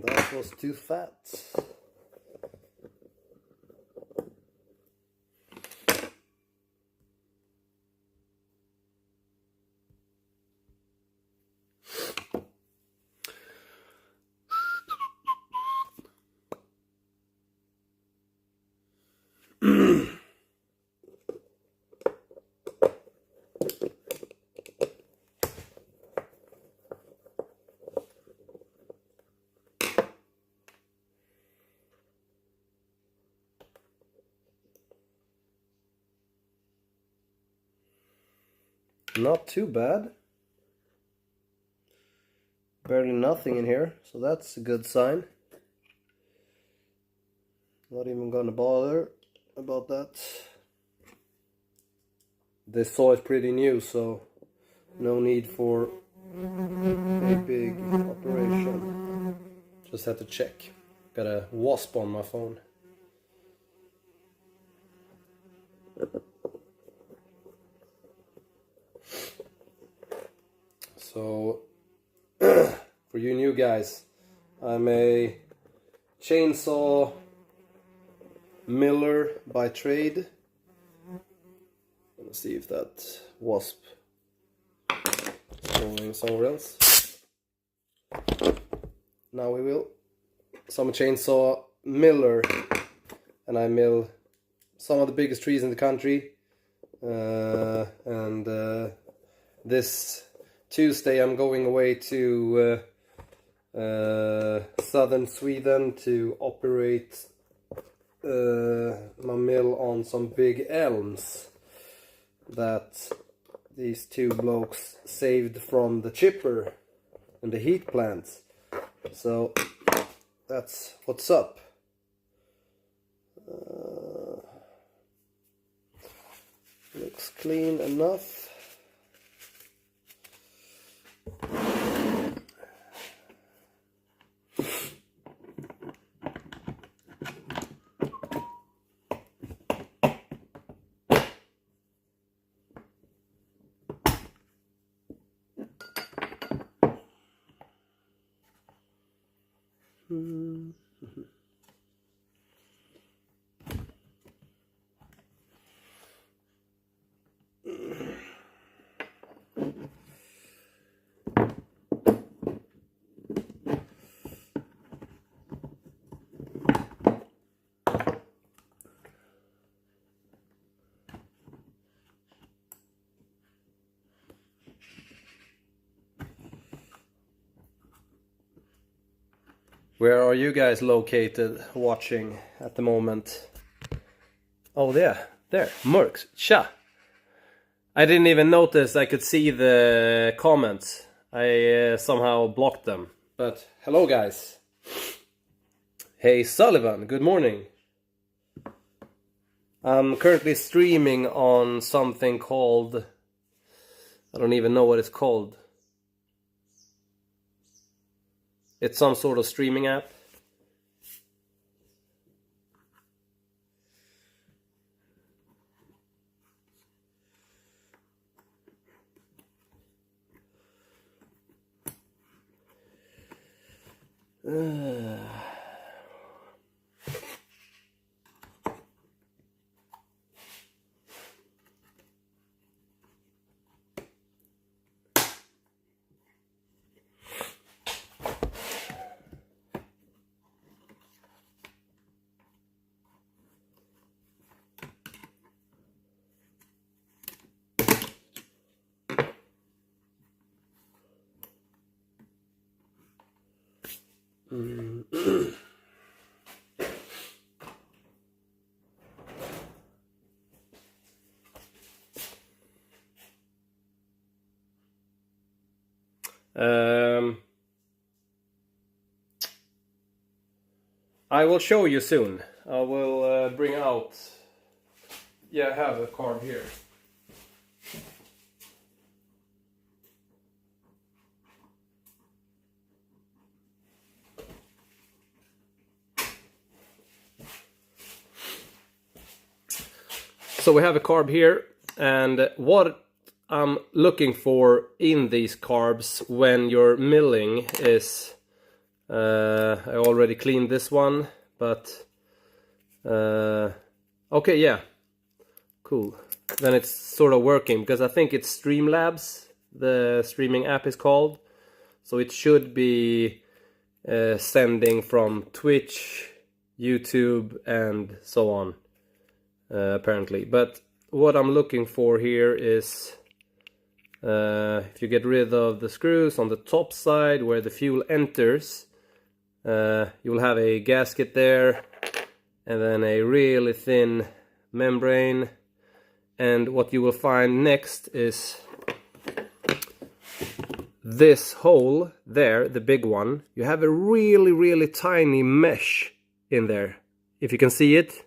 That was too fat. Not too bad. Barely nothing in here, so that's a good sign. Not even gonna bother about that. This saw is pretty new, so no need for a big operation. Just have to check. Got a wasp on my phone. So, for you new guys, I'm a chainsaw miller by trade. Let's see if that wasp is going somewhere else. Now we will. So I'm a chainsaw miller, and I mill some of the biggest trees in the country. This Tuesday I'm going away to southern Sweden to operate my mill on some big elms that these two blokes saved from the chipper and the heat plant. So that's what's up. Looks clean enough. Where are you guys located watching at the moment? Oh, there, Mercs, tja! I didn't even notice I could see the comments. I somehow blocked them. But hello guys. Hey Sullivan, good morning. I'm currently streaming on something called... I don't even know what it's called. It's some sort of streaming app. I will show you soon. I will bring out... Yeah, I have a card here. So we have a carb here, and what I'm looking for in these carbs when you're milling is... I already cleaned this one, but... okay, yeah. Cool. Then it's sort of working, because I think it's Streamlabs, the streaming app is called. So it should be sending from Twitch, YouTube, and so on. Apparently, but what I'm looking for here is if you get rid of the screws on the top side where the fuel enters, you will have a gasket there and then a really thin membrane, and what you will find next is this hole there, the big one. You have a really tiny mesh in there, if you can see it.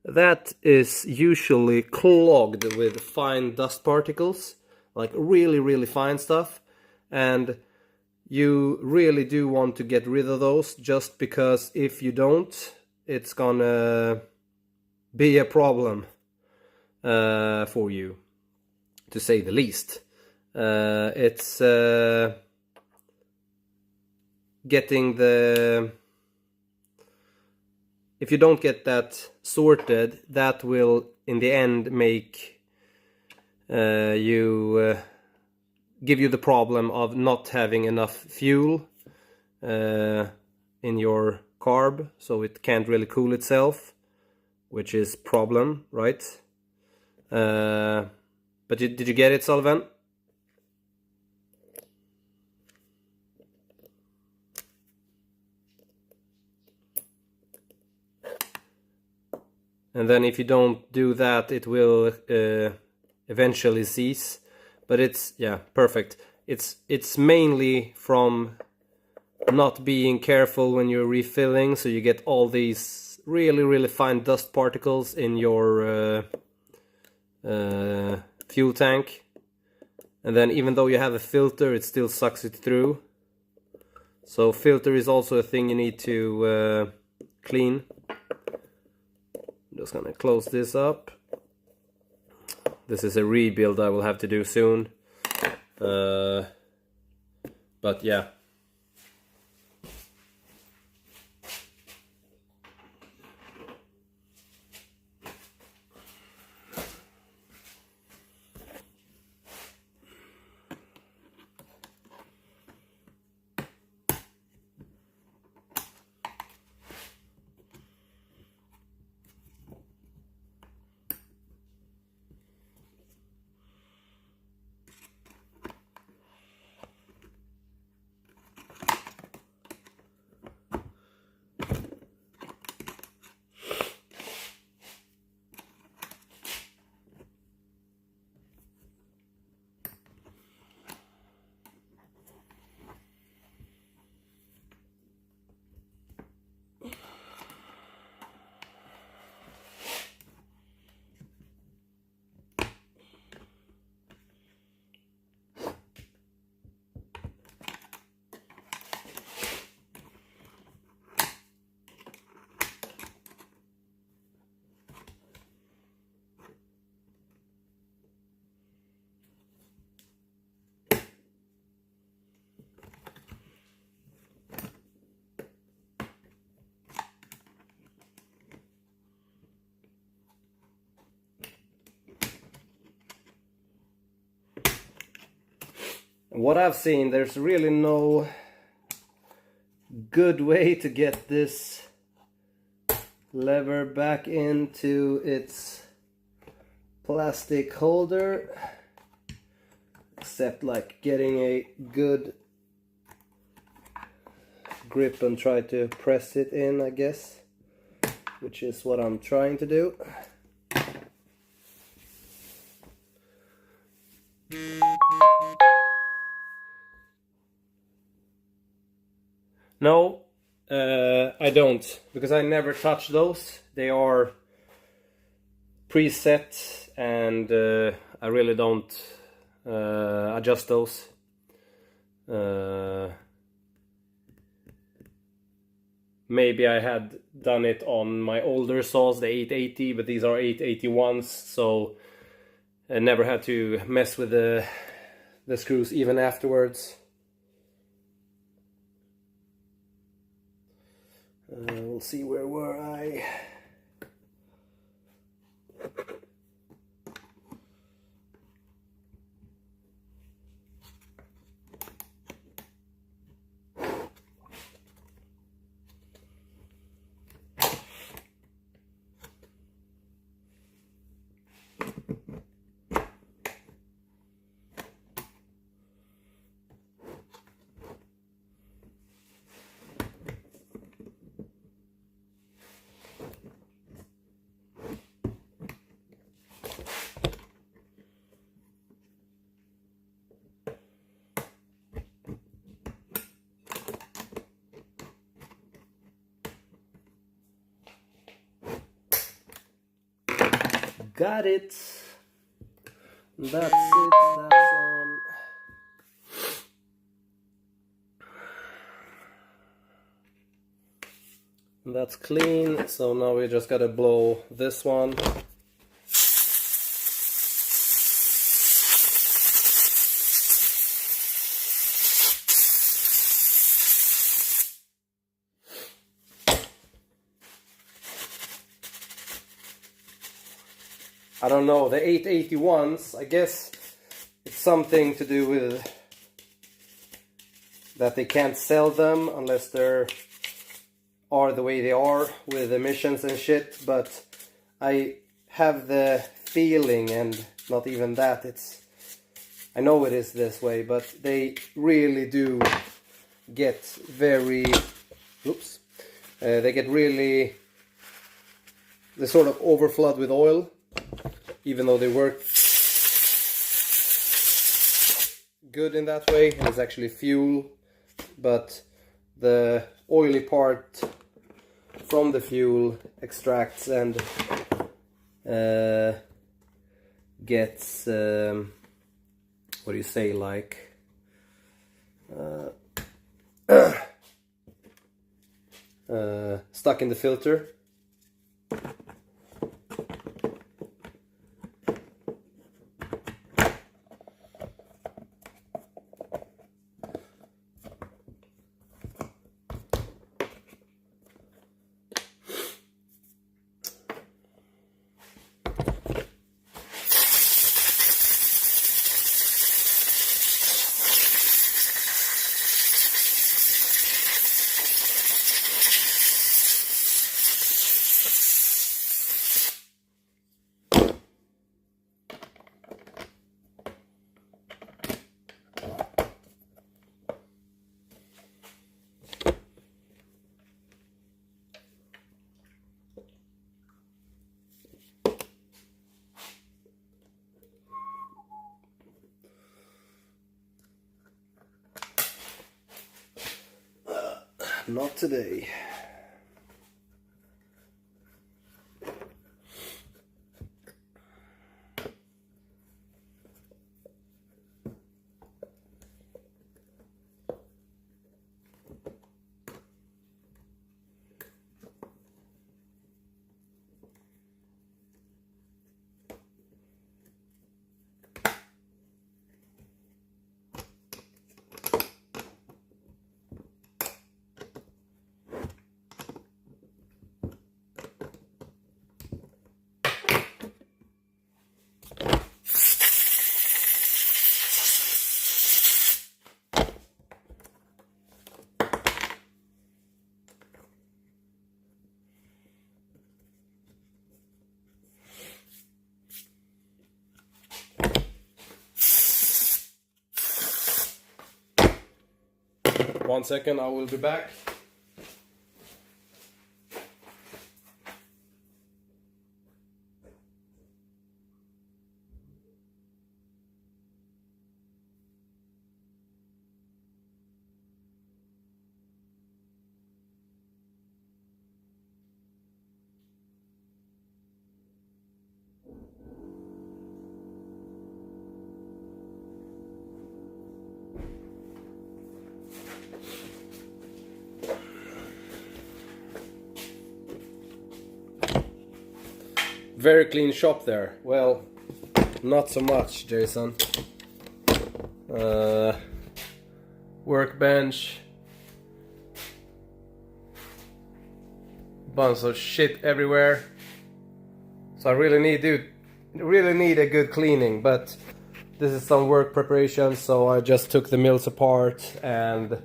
That is usually clogged with fine dust particles, like really fine stuff, and you really do want to get rid of those, just because if you don't, it's gonna be a problem for you, to say the least. It's getting the... If you don't get that sorted, that will in the end make give you the problem of not having enough fuel in your carb, so it can't really cool itself, which is problem, right? But did you get it, Sullivan? And then if you don't do that, it will eventually cease. But it's, yeah, perfect. It's mainly from not being careful when you're refilling, so you get all these really fine dust particles in your fuel tank. And then even though you have a filter, it still sucks it through. So filter is also a thing you need to clean. Just gonna close this up. This is a rebuild I will have to do soon. But yeah. What I've seen, there's really no good way to get this lever back into its plastic holder, except like getting a good grip and try to press it in, I guess, which is what I'm trying to do. No, I don't, because I never touch those. They are preset, and I really don't adjust those. Maybe I had done it on my older saws, the 880, but these are 881s, so I never had to mess with the screws even afterwards. We'll see, where were I? Got it. That's it. That's on. That's clean. So now we just gotta blow this one. I don't know, the 881s, I guess it's something to do with that they can't sell them unless they're the way they are with emissions and shit, but I have the feeling, and not even that, I know it is this way, but they really do get very, they get really, they sort of overflood with oil, even though they work good in that way, and it's actually fuel, but the oily part from the fuel extracts and gets what do you say, like stuck in the filter. Not today. 1 second, I will be back. Very clean shop there. Well, not so much, Jason. Workbench. Bunch of shit everywhere. So I really need a good cleaning, but this is some work preparation, so I just took the mills apart and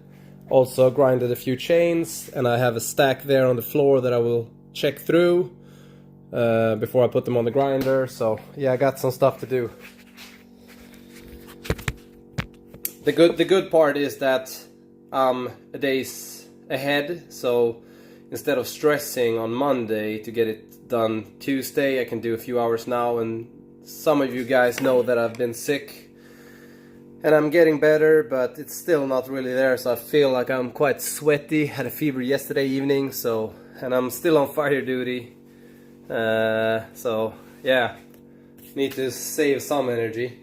also grinded a few chains, and I have a stack there on the floor that I will check through before I put them on the grinder. So yeah, I got some stuff to do. The good part is that I'm a days ahead, so instead of stressing on Monday to get it done Tuesday, I can do a few hours now. And some of you guys know that I've been sick and I'm getting better, but it's still not really there, so I feel like I'm quite sweaty. Had a fever yesterday evening, and I'm still on fire duty. So yeah, need to save some energy.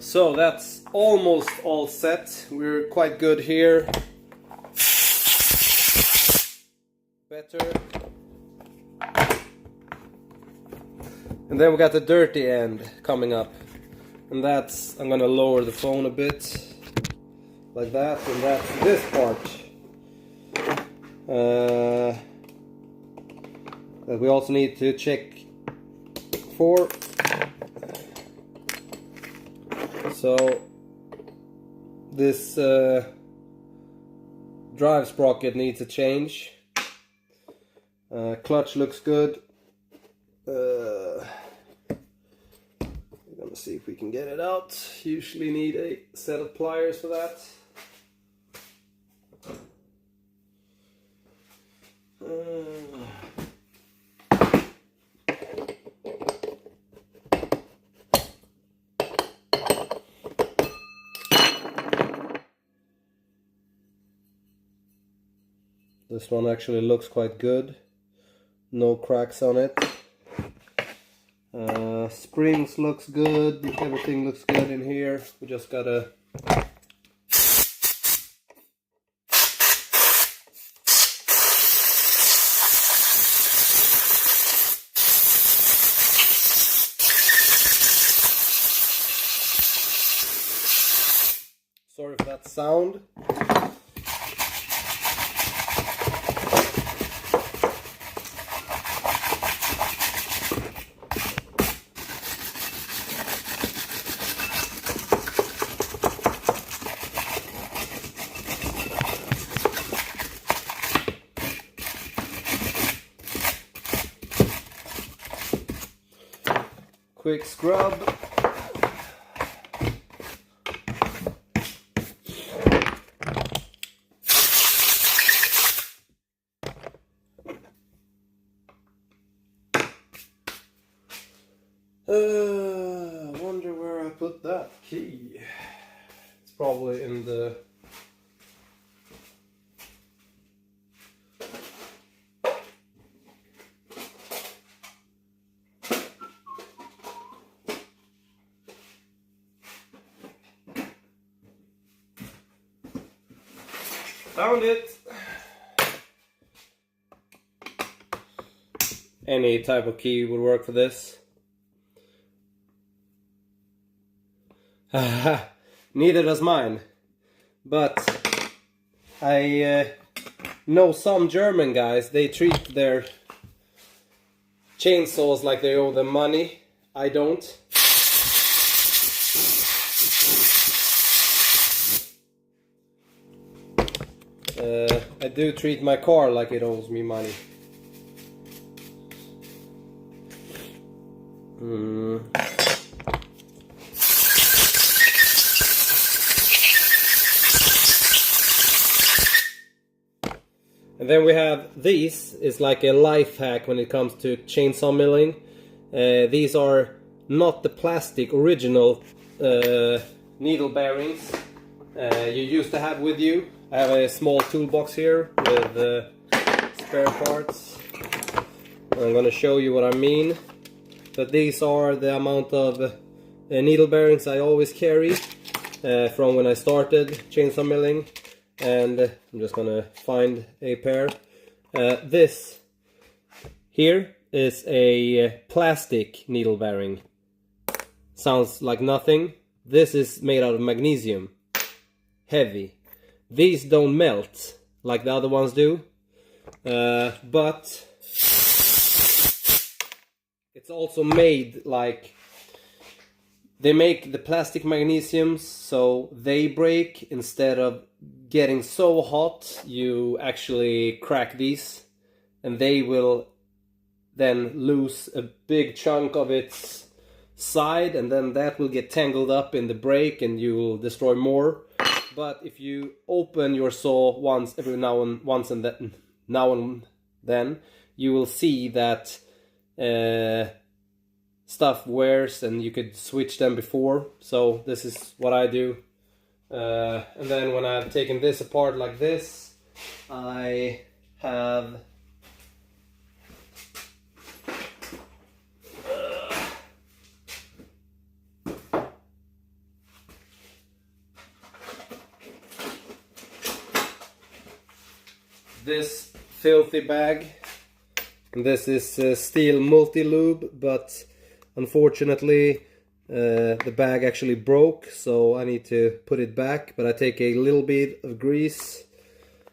So that's almost all set. We're quite good here. Better. And then we got the dirty end coming up. And that's, I'm gonna lower the phone a bit. Like that, and that's this part. That we also need to check for. So this drive sprocket needs a change. Clutch looks good. We're gonna see if we can get it out. Usually need a set of pliers for that. This one actually looks quite good. No cracks on it. Springs looks good. Everything looks good in here. We just gotta sorry for that sound. Quick scrub. Wonder where I put that key. It's probably in the Found it! Any type of key would work for this. Neither does mine. But I know some German guys, they treat their chainsaws like they owe them money. I don't. I do treat my car like it owes me money. And then we have these, is like a life hack when it comes to chainsaw milling. These are not the plastic original needle bearings you used to have with you. I have a small toolbox here with spare parts. I'm gonna show you what I mean. But these are the amount of needle bearings I always carry from when I started chainsaw milling. And I'm just gonna find a pair. This here is a plastic needle bearing. Sounds like nothing. This is made out of magnesium. Heavy. These don't melt like the other ones do. But it's also made like, they make the plastic magnesiums so they break. Instead of getting so hot, you actually crack these and they will then lose a big chunk of its side, and then that will get tangled up in the brake and you will destroy more. But if you open your saw once and then you will see that stuff wears and you could switch them before. So this is what I do. And then when I've taken this apart like this, I have this filthy bag. And this is steel multi-lube, but unfortunately the bag actually broke, so I need to put it back. But I take a little bit of grease,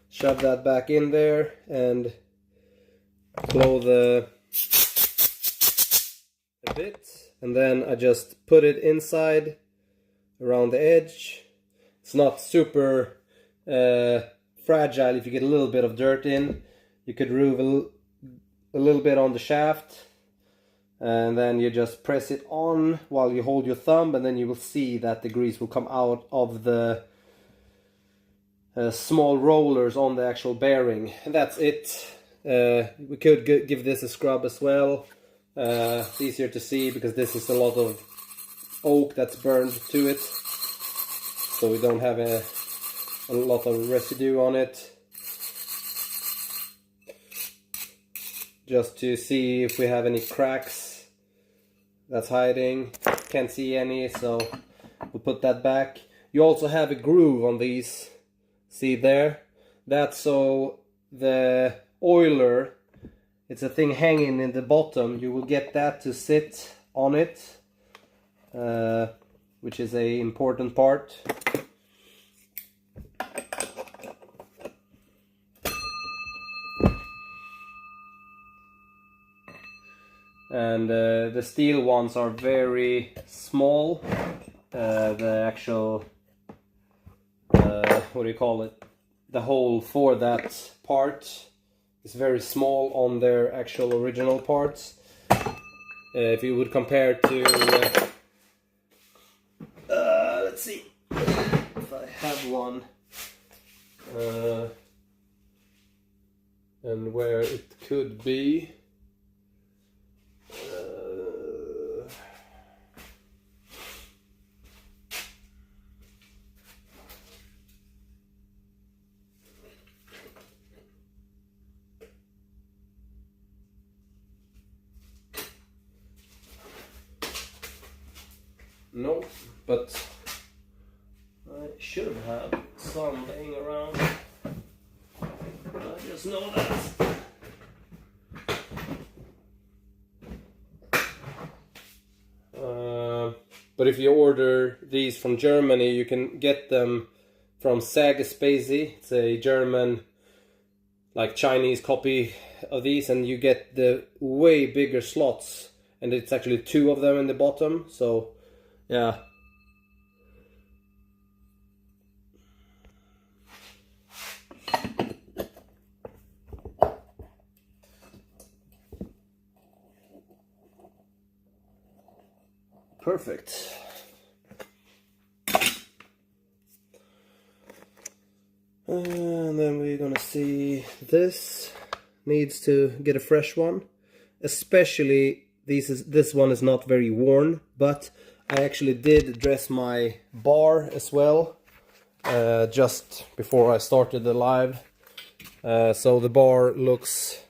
shove that back in there, and blow a bit, and then I just put it inside around the edge. It's not super fragile. If you get a little bit of dirt in, you could remove a little bit on the shaft, and then you just press it on while you hold your thumb, and then you will see that the grease will come out of the small rollers on the actual bearing. And that's it. We could give this a scrub as well. It's easier to see because this is a lot of oak that's burned to it, so we don't have a lot of residue on it. Just to see if we have any cracks that's hiding. Can't see any, so we'll put that back. You also have a groove on these. See there? That's so the oiler, it's a thing hanging in the bottom, you will get that to sit on it, which is a important part. And the steel ones are very small. The actual, what do you call it? The hole for that part is very small on their actual original parts. If you would compare to, let's see if I have one, and where it could be. No, but I should have some laying around. just know that. But if you order these from Germany, you can get them from Sägespäse. It's a German, like Chinese copy of these, and you get the way bigger slots, and it's actually 2 of them in the bottom. So yeah. Perfect. And then we're gonna see, this needs to get a fresh one. Especially this one is not very worn, but I actually did dress my bar as well just before I started the live. So the bar looks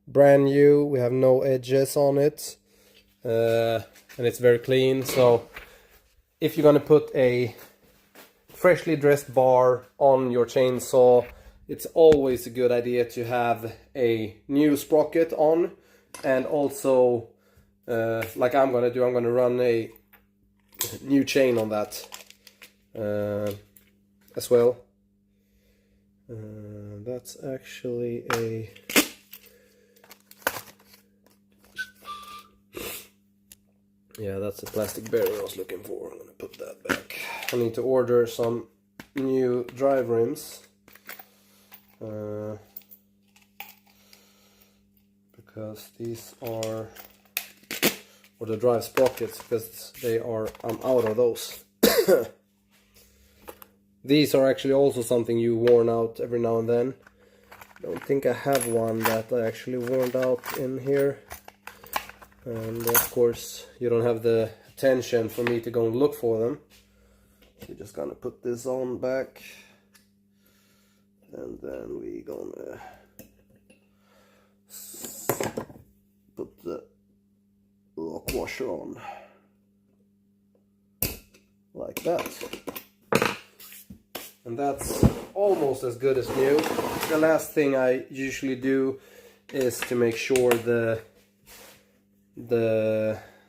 brand new. We have no edges on it. And it's very clean. So if you're gonna put a freshly dressed bar on your chainsaw, it's always a good idea to have a new sprocket on, and also like I'm gonna do, I'm gonna run a new chain on that as well. That's actually a that's a plastic bearing I was looking for. I'm gonna put that back. I need to order some new drive rims because these are, or the drive sprockets, because I'm out of those. These are actually also something you worn out every now and then. I don't think I have one that I actually worn out in here. And of course you don't have the attention for me to go and look for them. We're just gonna put this on back, and then we're gonna put the lock washer on like that. And that's almost as good as new. The last thing I usually do is to make sure the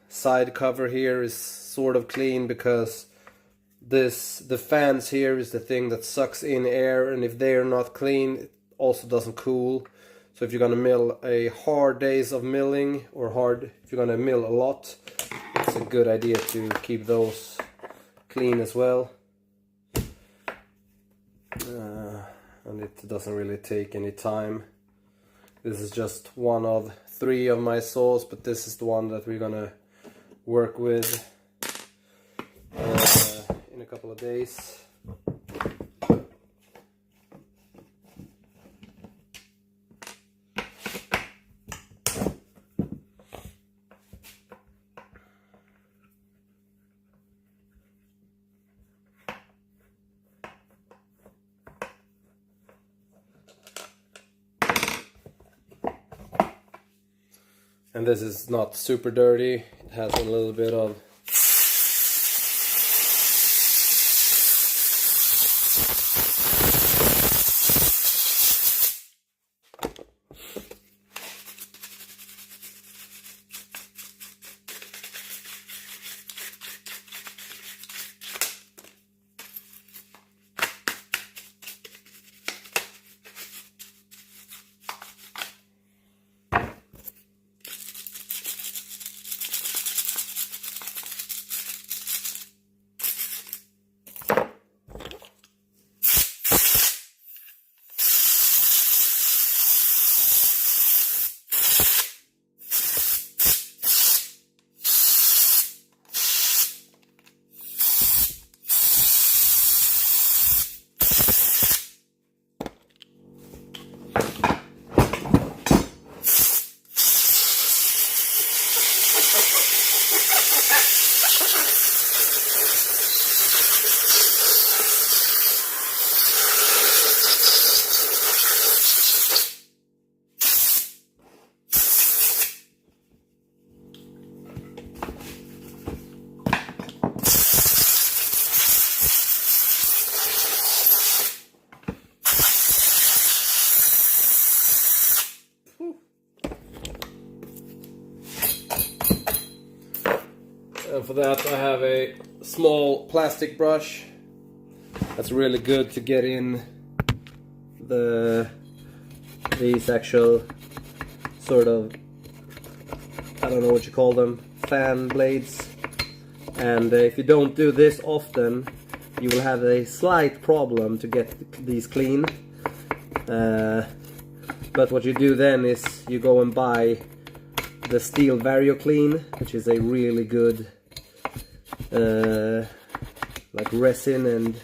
side cover here is sort of clean, because the fans here is the thing that sucks in air, and if they are not clean, it also doesn't cool. So if you're gonna mill a hard days of milling, or if you're gonna mill a lot, it's a good idea to keep those clean as well. And it doesn't really take any time. This is just one of 3 of my saws, but this is the one that we're gonna work with in a couple of days. And this is not super dirty. It has a little bit of And for that I have a small plastic brush. That's really good to get in these actual sort of, I don't know what you call them, fan blades. And if you don't do this often, you will have a slight problem to get these clean. But what you do then is you go and buy the Steel Vario Clean, which is a really good like resin and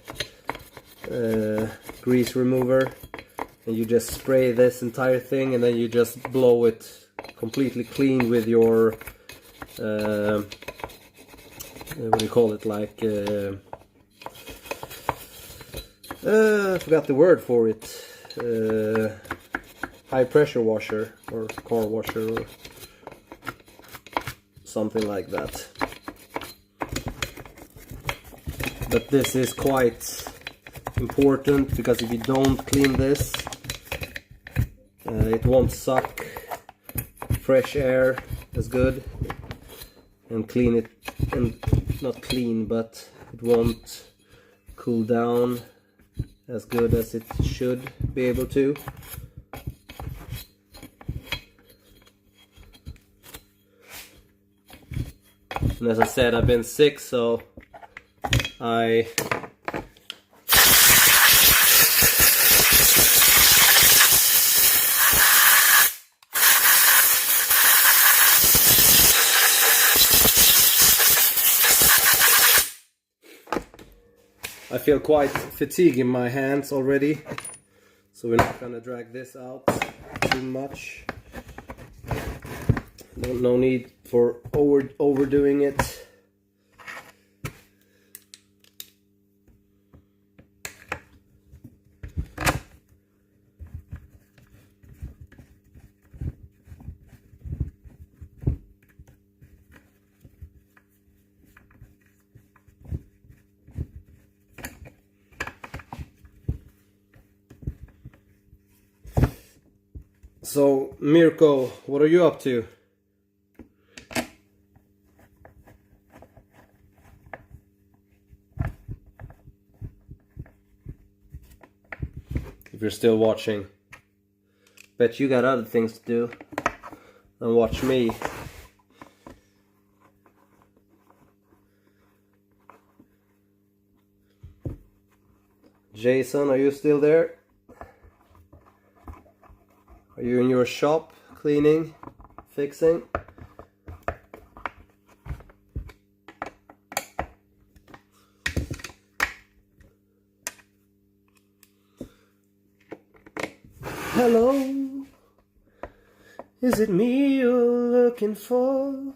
grease remover, and you just spray this entire thing and then you just blow it completely clean with your what do you call it, like I forgot the word for it, high pressure washer or car washer or something like that. But this is quite important, because if you don't clean this, it won't suck fresh air as good and clean it, and not clean, but it won't cool down as good as it should be able to. And as I said, I've been sick, so I feel quite fatigued in my hands already, so we're not gonna drag this out too much. No need for overdoing it. So, Mirko, what are you up to? If you're still watching. Bet you got other things to do than watch me. Jason, are you still there? Are you in your shop cleaning, fixing? Hello, is it me you're looking for?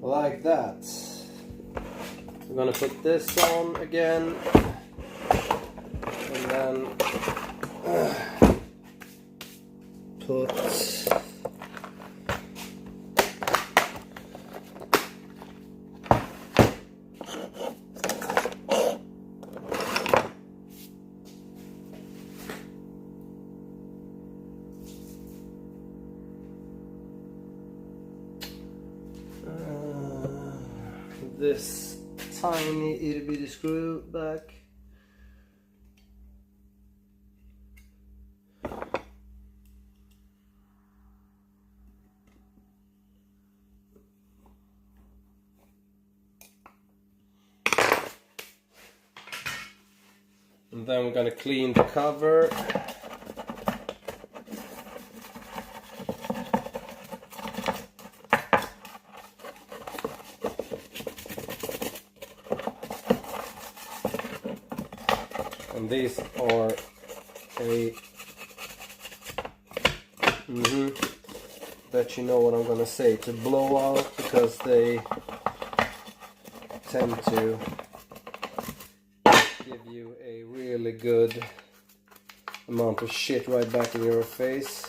Like that. I'm gonna put this on again, and then put this tiny itty bitty screw back. And then we're gonna clean the cover. And these are a Bet you know what I'm gonna say. To blow out, because they tend to give you a really good amount of shit right back in your face.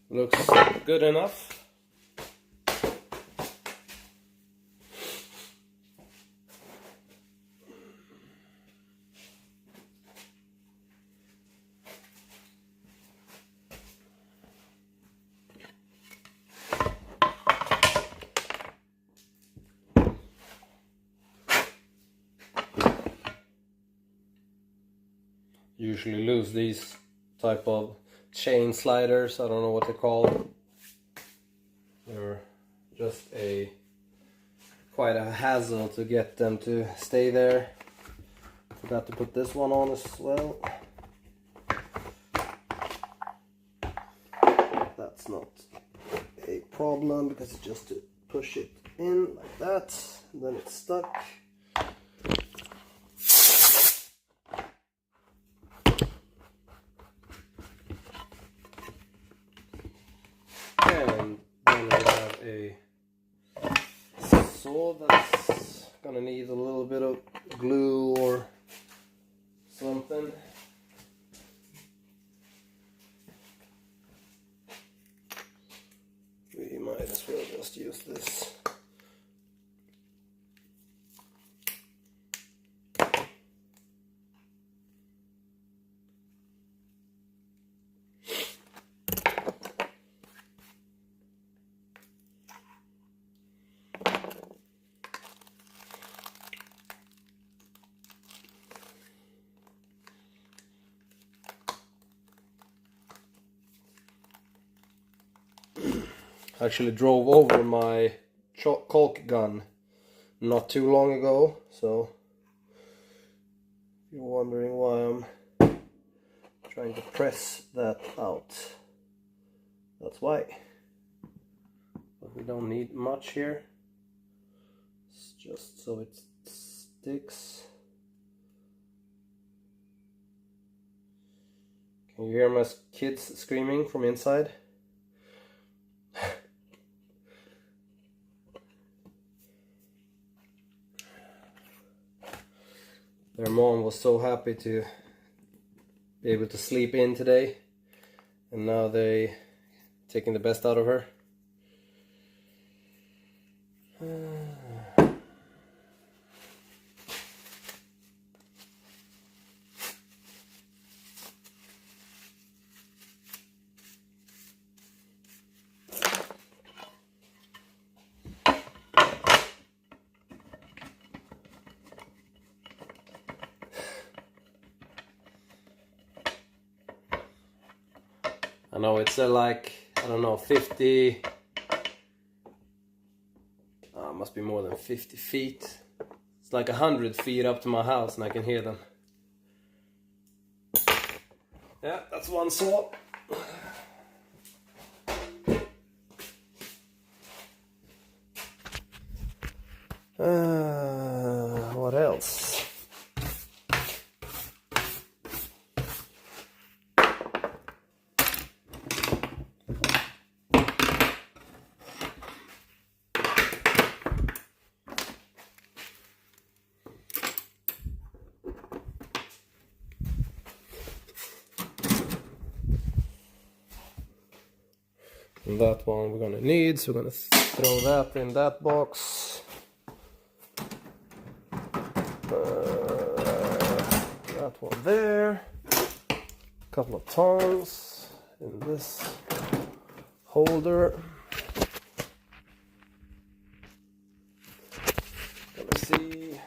Looks good enough. Usually lose these type of chain sliders. I don't know what they're called. They're just quite a hassle to get them to stay there. Forgot to put this one on as well. That's not a problem because it's just to push it in like that, and then it's stuck. And then we have a saw that's gonna need a little bit of glue or something. We might as well just use this. Actually drove over my caulk gun not too long ago, so if you're wondering why I'm trying to press that out, that's why. But we don't need much here, it's just so it sticks. Can you hear my kids screaming from inside? Their mom was so happy to be able to sleep in today, and now they taking the best out of her. I know it's like, I don't know, 50, must be more than 50 feet. It's like 100 feet up to my house and I can hear them. Yeah, that's one saw. What else? And that one we're gonna need, so we're gonna throw that in that box. That one there. A couple of tongs in this holder. Gonna see.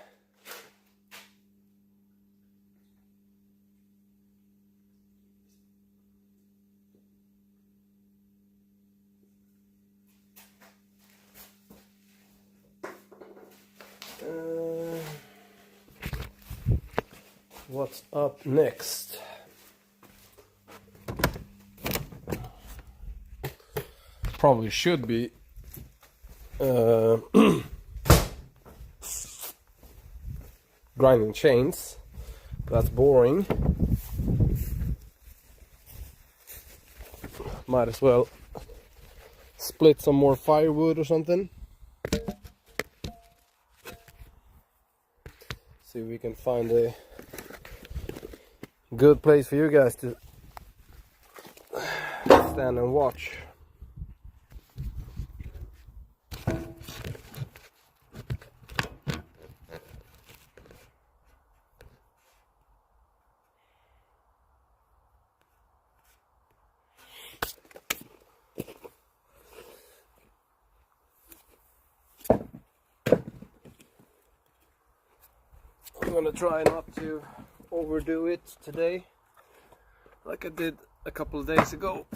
What's up next? Probably should be grinding chains. That's boring. Might as well split some more firewood or something. See if we can find a good place for you guys to stand and watch. I'm gonna try not to overdo it today, like I did a couple of days ago.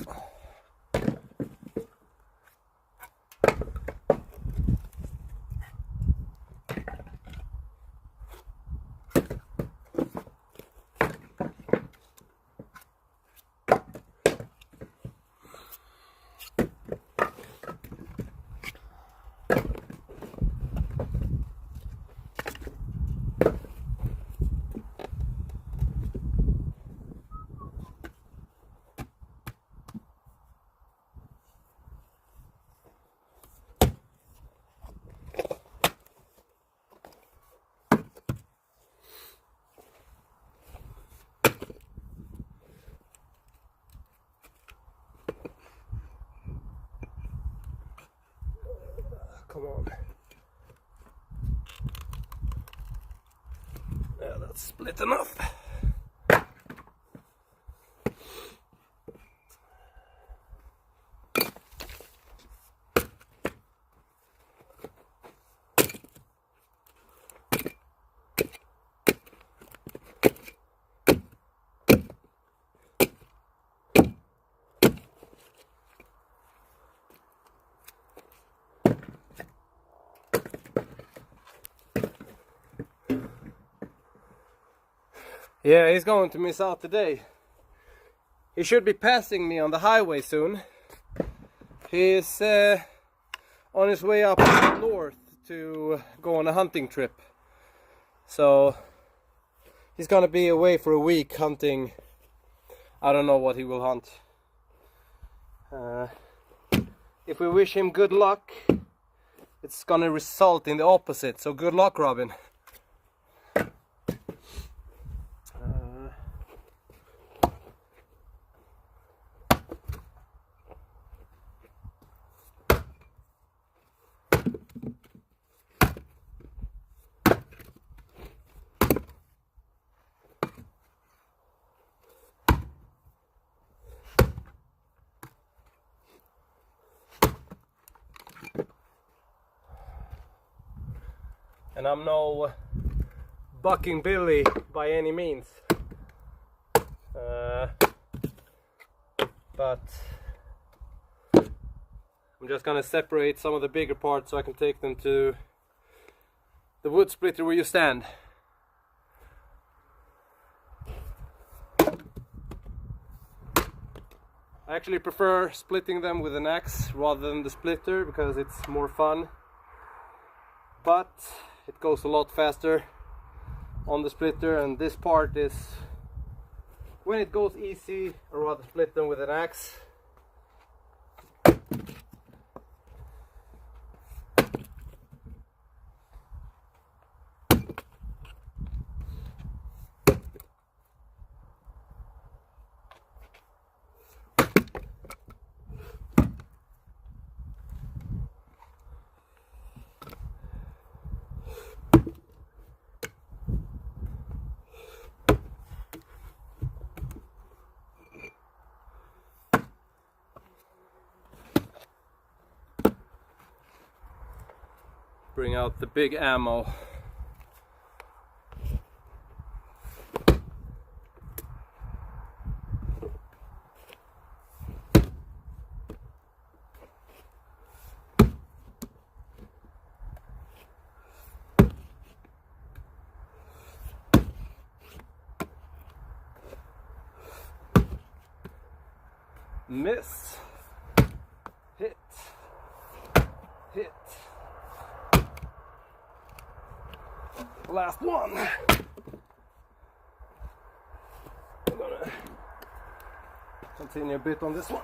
Come on. Yeah, that's split enough. Yeah, he's going to miss out today. He should be passing me on the highway soon. He's on his way up north to go on a hunting trip. So he's gonna be away for a week hunting. I don't know what he will hunt. If we wish him good luck, it's gonna result in the opposite. So good luck, Robin. And I'm no bucking Billy by any means, but I'm just gonna separate some of the bigger parts so I can take them to the wood splitter where you stand. I actually prefer splitting them with an axe rather than the splitter because it's more fun, but it goes a lot faster on the splitter, and this part is, when it goes easy, I'd rather split them with an axe. Bring out the big ammo. Miss. Hit. Hit. Last one. I'm gonna continue a bit on this one.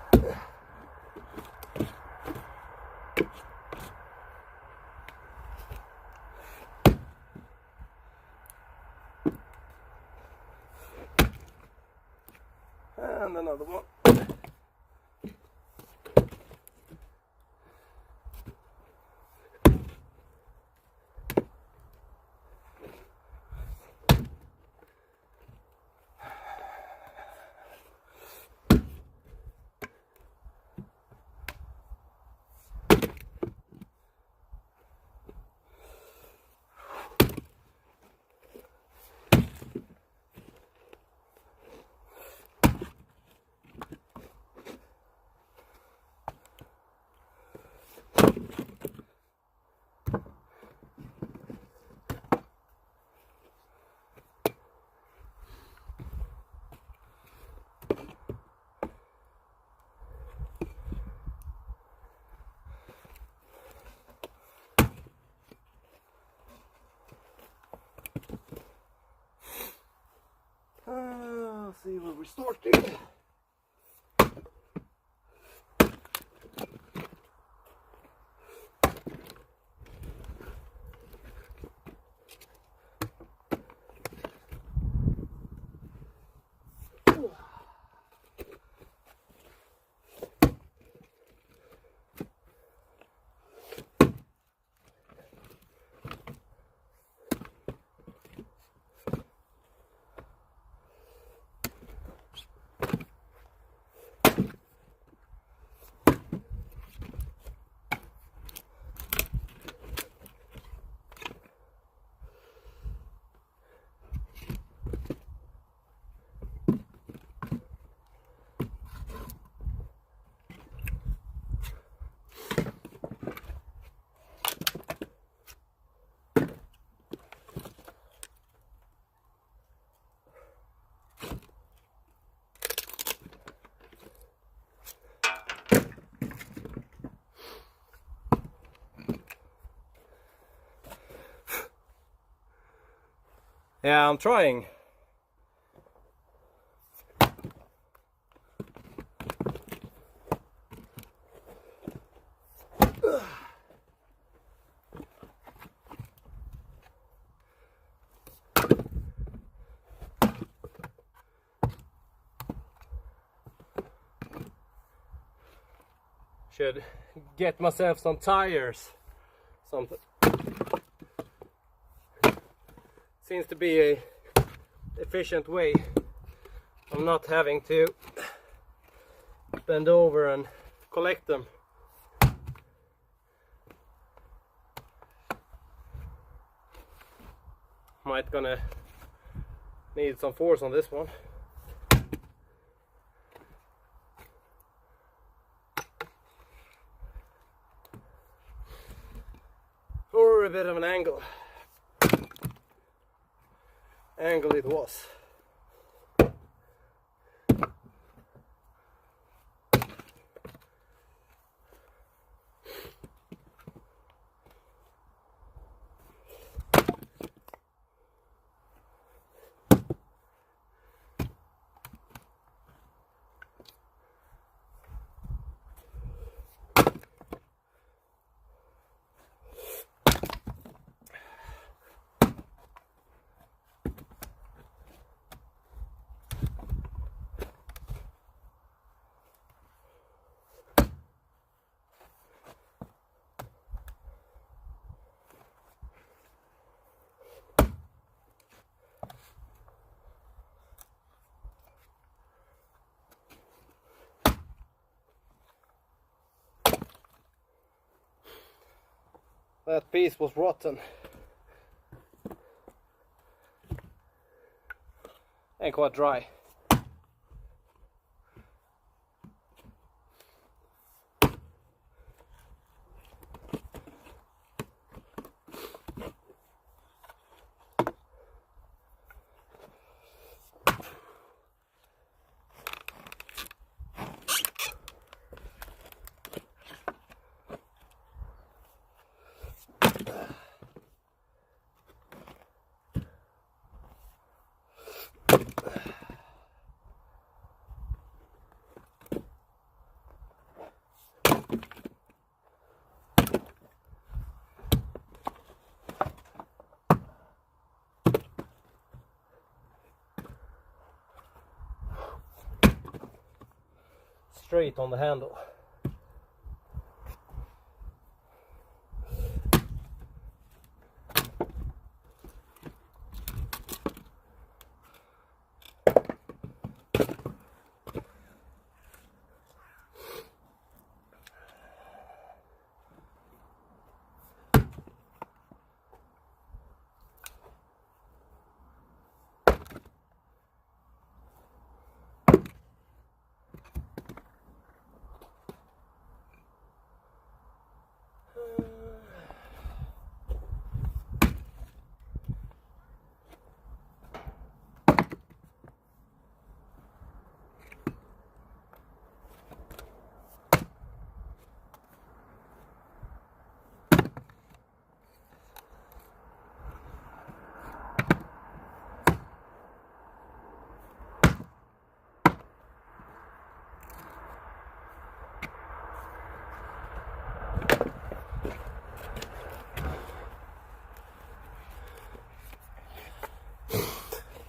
And another one. Let's see where we started. Yeah, I'm trying. Should get myself some tires. Something. Seems to be a efficient way of not having to bend over and collect them. Might gonna need some force on this one. Or a bit of an angle. Angle it was. That piece was rotten. And quite dry. straight on the handle.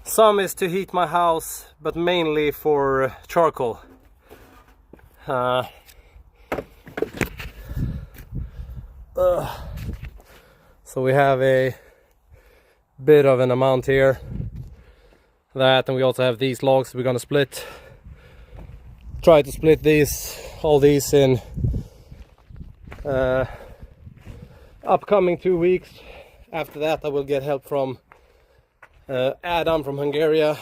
Some is to heat my house, but mainly for charcoal. So we have a bit of an amount here. That, and we also have these logs we're gonna split. Try to split all these in upcoming 2 weeks. After that I will get help from Adam from Hungary.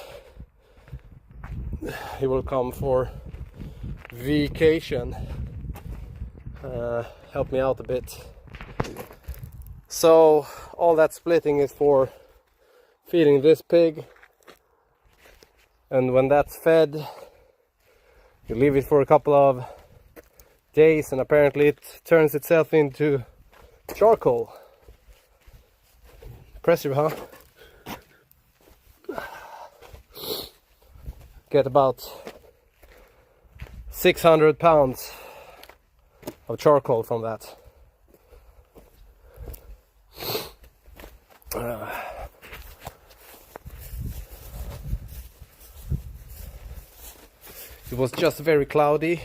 He will come for vacation, help me out a bit. So all that splitting is for feeding this pig, and when that's fed you leave it for a couple of days and apparently it turns itself into charcoal. Impressive, huh? Get about 600 pounds of charcoal from that. It was just very cloudy,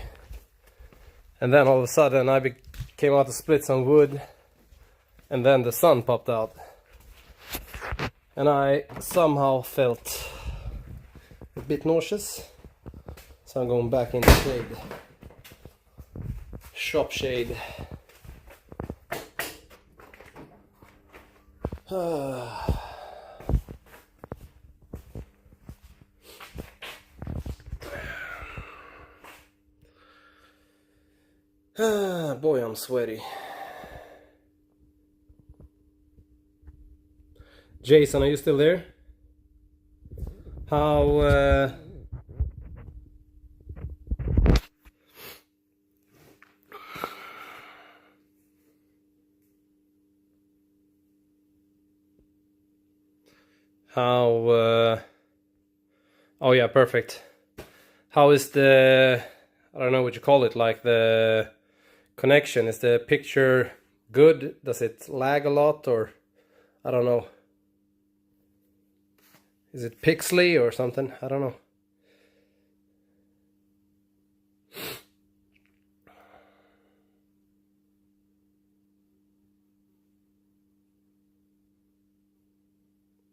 and then all of a sudden I came out to split some wood, and then the sun popped out, and I somehow felt a bit nauseous, so I'm going back in the shade. Shop shade. Boy, I'm sweaty. Jason, are you still there? How oh yeah, perfect. How is the, I don't know what you call it, like the connection? Is the picture good? Does it lag a lot, or I don't know? Is it pixely or something? I don't know.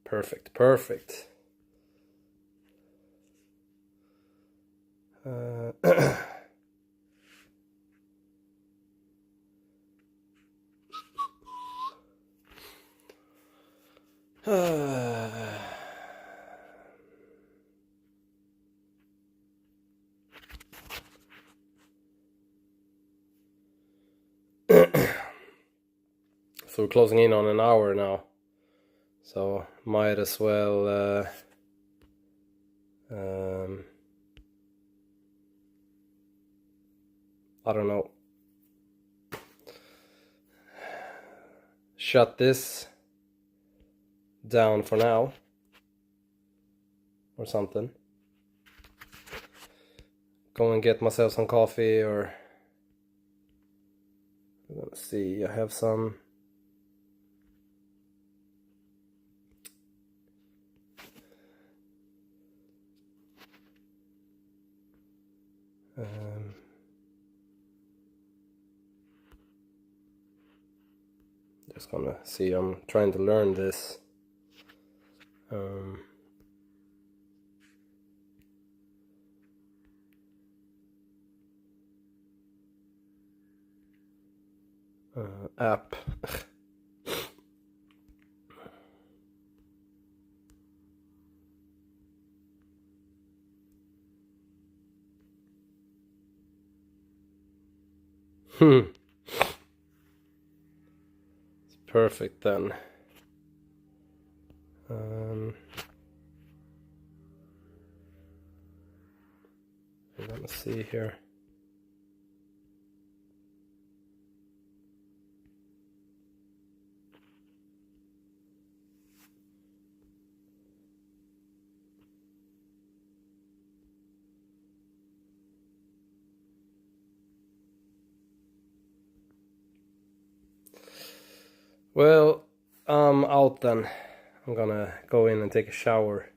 Perfect, perfect. So we're closing in on an hour now, so might as well I don't know, shut this down for now or something. Go and get myself some coffee, or let's see, I have some Just gonna see, I'm trying to learn this. App. It's perfect then. I'm gonna see here. Well, I'm out then. I'm gonna go in and take a shower.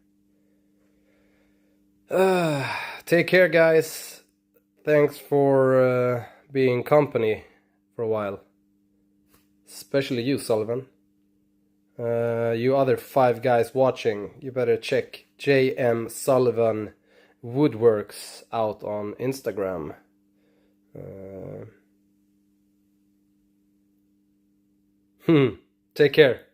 Take care, guys. Thanks for being company for a while. Especially you, Sullivan. You other 5 guys watching, you better check JM Sullivan Woodworks out on Instagram. Take care.